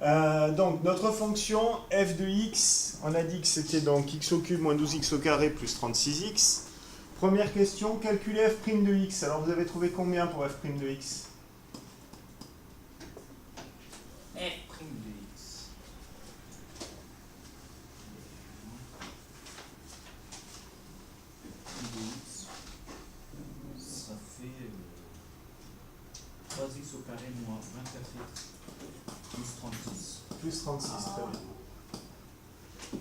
Donc, notre fonction f de x, on a dit que c'était donc x au cube moins 12x au carré plus 36x. Première question, calculer f' de x. Alors, vous avez trouvé combien pour f' de x? f' de x. Ça fait 3x au carré moins 24x plus 36. Plus 36, très bien.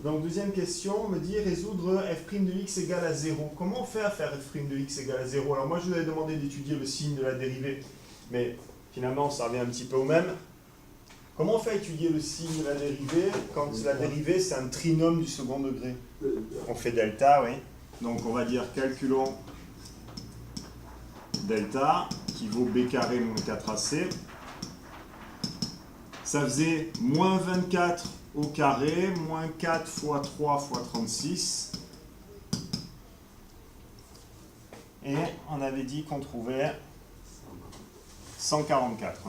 Donc, deuxième question, on me dit résoudre f' de x égale à 0. Comment on fait à faire f' de x égale à 0? Alors, moi, je vous avais demandé d'étudier le signe de la dérivée, mais finalement, ça revient un petit peu au même. Comment on fait à étudier le signe de la dérivée quand la dérivée, c'est un trinôme du second degré? On fait delta, oui. Donc, on va dire calculons delta, qui vaut b carré moins 4ac. Ça faisait moins 24 au carré, moins 4 fois 3 fois 36. Et on avait dit qu'on trouvait 144.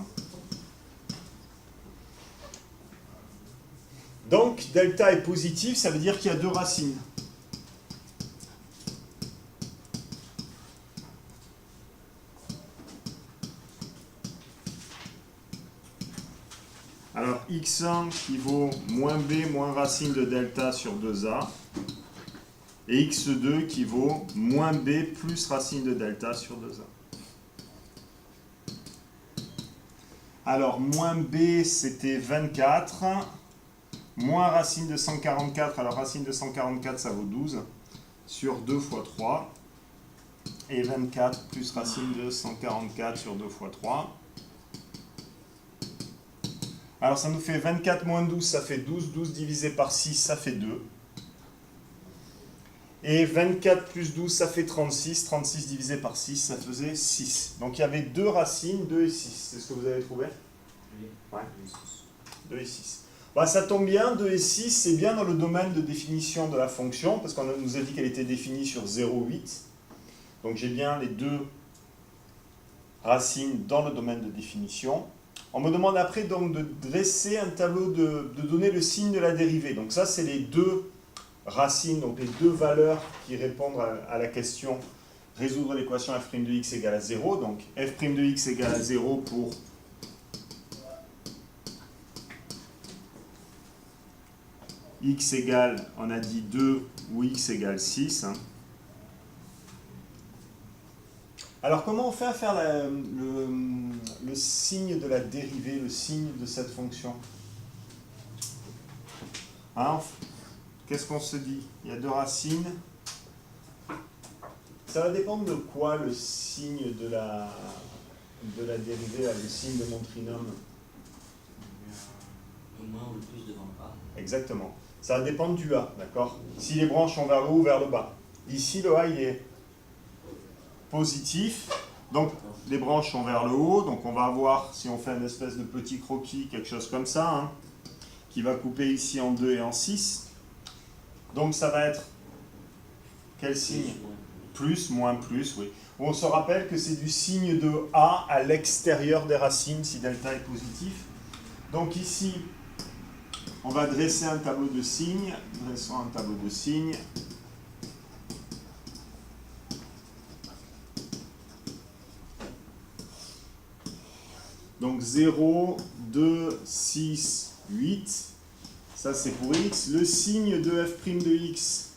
Donc, delta est positif, ça veut dire qu'il y a deux racines. Alors, x1 qui vaut moins b moins racine de delta sur 2a. Et x2 qui vaut moins b plus racine de delta sur 2a. Alors, moins b, c'était 24. Moins racine de 144, alors racine de 144, ça vaut 12. Sur 2 fois 3. Et 24 plus racine de 144 sur 2 fois 3. Alors, ça nous fait 24 moins 12, ça fait 12. 12 divisé par 6, ça fait 2. Et 24 plus 12, ça fait 36. 36 divisé par 6, ça faisait 6. Donc, il y avait deux racines, 2 et 6. C'est ce que vous avez trouvé? Oui. Ouais. 2 et 6. Bah, ça tombe bien, 2 et 6, c'est bien dans le domaine de définition de la fonction, parce qu'on nous a dit qu'elle était définie sur 0,8. Donc, j'ai bien les deux racines dans le domaine de définition. On me demande après donc de dresser un tableau, de donner le signe de la dérivée. Donc ça, c'est les deux racines, donc les deux valeurs qui répondent à la question résoudre l'équation f' de x égale à 0. Donc f' de x égale à 0 pour x égale, on a dit 2 ou x égale 6. Alors, comment on fait à faire le signe de la dérivée, le signe de cette fonction? Hein? Qu'est-ce qu'on se dit? Il y a deux racines. Ça va dépendre de quoi le signe de la dérivée, le signe de mon trinôme? Le moins ou le plus devant le A. Exactement. Ça va dépendre du A, d'accord? Si les branches sont vers le haut ou vers le bas. Ici, le A, il est positif. Donc, les branches sont vers le haut. Donc, on va avoir, si on fait une espèce de petit croquis, quelque chose comme ça, hein, qui va couper ici en 2 et en 6. Donc, ça va être quel signe? Plus, moins, plus, oui. On se rappelle que c'est du signe de A à l'extérieur des racines, si delta est positif. Donc, ici, on va dresser un tableau de signes. Dressons un tableau de signes. Donc 0, 2, 6, 8. Ça, c'est pour x. Le signe de f' de x,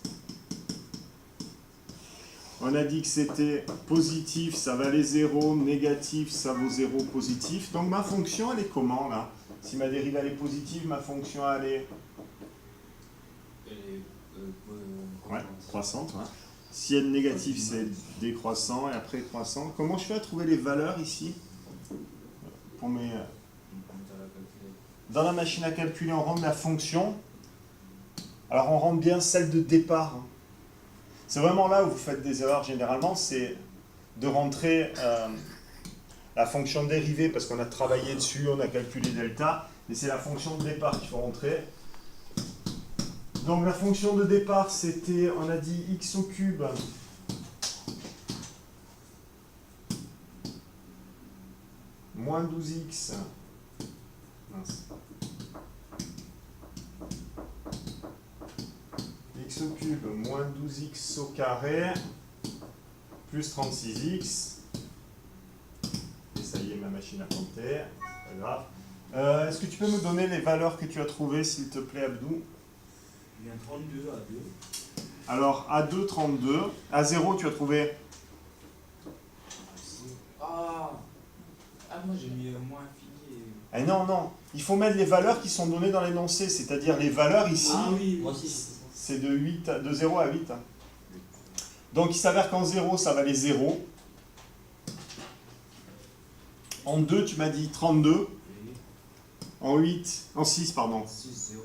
on a dit que c'était positif, ça valait 0, négatif, ça vaut 0, positif. Donc ma fonction, elle est comment, là? Si ma dérivée, elle est positive, ma fonction, elle est... Ouais, croissante. Ouais. Si elle est négative, c'est décroissant, et après croissant. Comment je fais à trouver les valeurs, ici? Pour mes... Dans la machine à calculer, on rentre la fonction. Alors, on rentre bien celle de départ. C'est vraiment là où vous faites des erreurs généralement, c'est de rentrer la fonction dérivée, parce qu'on a travaillé dessus, on a calculé delta, mais c'est la fonction de départ qu'il faut rentrer. Donc, la fonction de départ, c'était, on a dit x au cube moins 12x x au cube moins 12x au carré plus 36x. Et ça y est, ma machine a compté. Pas grave. Est-ce que tu peux me donner les valeurs que tu as trouvées, s'il te plaît, Abdou? Il y a 32 à 2. Alors, A2, 32. A0, tu as trouvé? Ah, moi j'ai mis moins infini. Eh non, non. Il faut mettre les valeurs qui sont données dans l'énoncé. C'est-à-dire les valeurs ici, Ah oui, Moi aussi, c'est ça. c'est de 0 à 8. Donc, il s'avère qu'en 0, ça valait 0. En 2, tu m'as dit 32. En 6, pardon. 6, 0.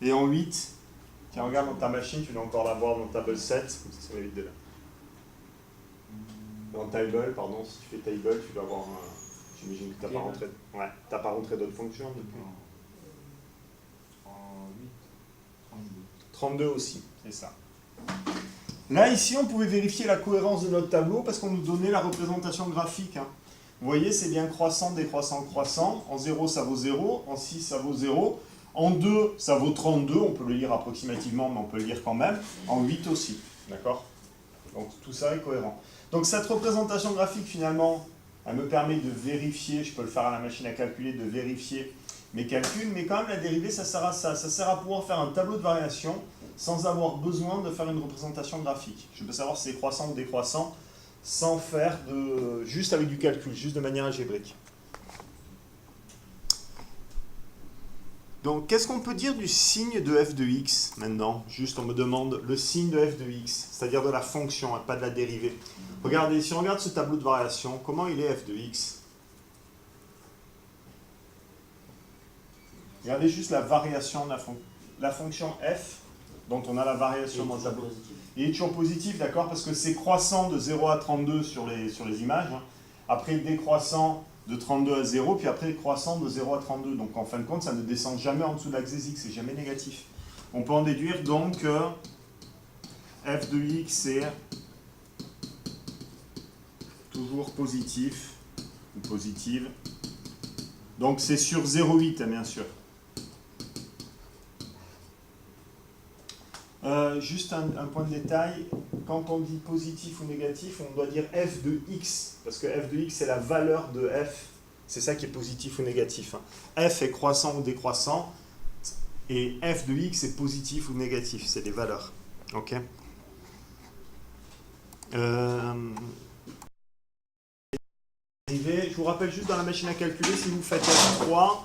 Et en 8, tiens, regarde dans ta machine, tu dois encore l'avoir dans table 7, comme ça m'évite de là. Dans table, pardon, si tu fais table, tu dois avoir un... J'imagine que tu n'as pas rentré... Ouais, t'as pas rentré d'autres fonctions depuis. En 8, 32. 32 aussi, c'est ça. Là, ici, on pouvait vérifier la cohérence de notre tableau parce qu'on nous donnait la représentation graphique. Hein. Vous voyez, c'est bien croissant, décroissant, croissant. En 0, ça vaut 0. En 6, ça vaut 0. En 2, ça vaut 32. On peut le lire approximativement, mais on peut le lire quand même. En 8 aussi. D'accord? Donc, tout ça est cohérent. Donc, cette représentation graphique, finalement, elle me permet de vérifier, je peux le faire à la machine à calculer, de vérifier mes calculs, mais quand même, la dérivée, ça sert à ça. Ça sert à pouvoir faire un tableau de variation sans avoir besoin de faire une représentation graphique. Je peux savoir si c'est croissant ou décroissant sans faire de... juste avec du calcul, juste de manière algébrique. Donc, qu'est-ce qu'on peut dire du signe de f de x maintenant? Juste, on me demande le signe de f de x, c'est-à-dire de la fonction, pas de la dérivée. Regardez, si on regarde ce tableau de variation, comment il est f de x? Regardez juste la variation de la fonction f, dont on a la variation dans le tableau. Il est toujours positif, d'accord, parce que c'est croissant de 0 à 32 sur les images. Hein. Après, décroissant de 32 à 0, puis après, croissant de 0 à 32. Donc, en fin de compte, ça ne descend jamais en dessous de l'axe des x, c'est jamais négatif. On peut en déduire, donc, que f de x est toujours positif, ou positive. Donc, c'est sur 0,8, bien sûr. Juste un point de détail, quand on dit positif ou négatif, on doit dire f de x, parce que f de x c'est la valeur de f, c'est ça qui est positif ou négatif. F est croissant ou décroissant, et f de x est positif ou négatif, c'est les valeurs. Ok. Je vous rappelle juste dans la machine à calculer, si vous faites F3,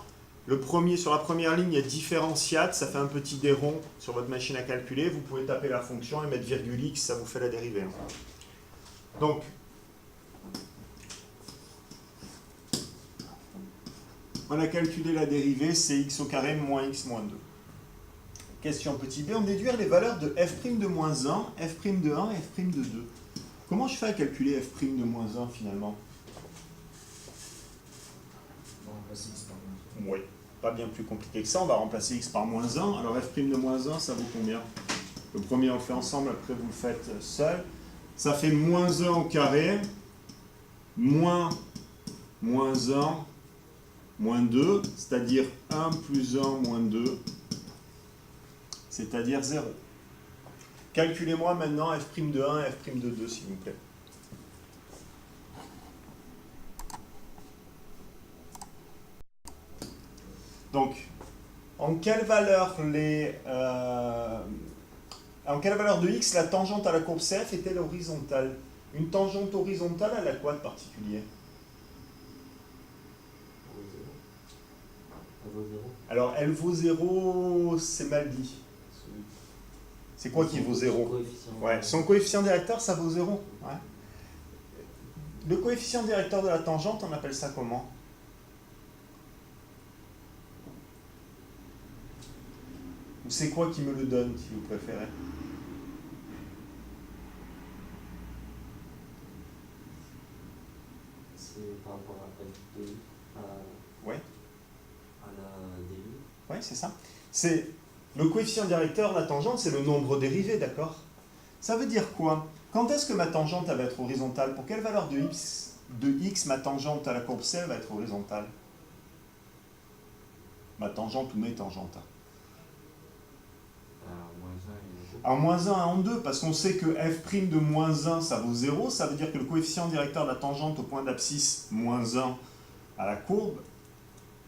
sur la première ligne, il y a différentiate, ça fait un petit des ronds sur votre machine à calculer. Vous pouvez taper la fonction et mettre virgule x, ça vous fait la dérivée. Donc, on a calculé la dérivée, c'est x au carré moins x moins 2. Question petit b, on déduire les valeurs de f' de moins 1, f' de 1 et f' de 2. Comment je fais à calculer f' de moins 1 finalement? Oui, pas bien plus compliqué que ça. On va remplacer x par moins 1. Alors f' de moins 1, ça vaut combien? Le premier, on le fait ensemble, après vous le faites seul. Ça fait moins 1 au carré, moins 1, moins 2, c'est-à-dire 1 plus 1 moins 2, c'est-à-dire 0. Calculez-moi maintenant f' de 1 et f' de 2, s'il vous plaît. Donc, en quelle valeur de x la tangente à la courbe CF est-elle horizontale? Une tangente horizontale, elle a quoi de particulier? Elle vaut 0. Alors, elle vaut 0, c'est mal dit. C'est quoi qui vaut 0? Ouais, son coefficient directeur, ça vaut 0. Ouais. Le coefficient directeur de la tangente, on appelle ça comment? Ou c'est quoi qui me le donne, si vous préférez? C'est par rapport à F2, Ouais. à la dérivée. Oui, c'est ça. C'est le coefficient directeur, la tangente, c'est le nombre dérivé, d'accord? Ça veut dire quoi? Quand est-ce que ma tangente elle va être horizontale? Pour quelle valeur de x ma tangente à la courbe C va être horizontale? Ma tangente ou mes tangentes? Moins 1 en moins 1 et en 2, parce qu'on sait que f' de moins 1, ça vaut 0, ça veut dire que le coefficient directeur de la tangente au point d'abscisse moins 1 à la courbe,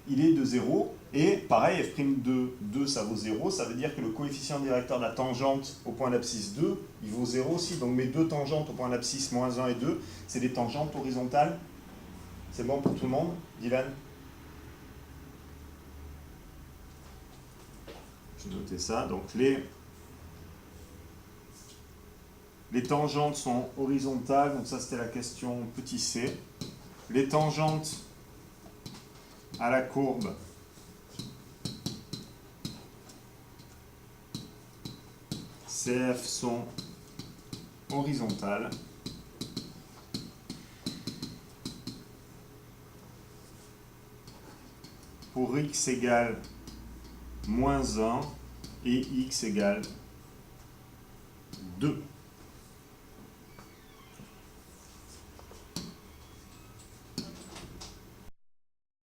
il est de 0, et pareil, f' de 2, ça vaut 0, ça veut dire que le coefficient directeur de la tangente au point d'abscisse 2, il vaut 0 aussi, donc mes deux tangentes au point d'abscisse moins 1 et 2, c'est des tangentes horizontales. C'est bon pour tout le monde, Dylan? Je vais noter ça, donc les tangentes sont horizontales, donc ça c'était la question petit c. Les tangentes à la courbe CF sont horizontales. Pour x égale moins 1 et x égale 2.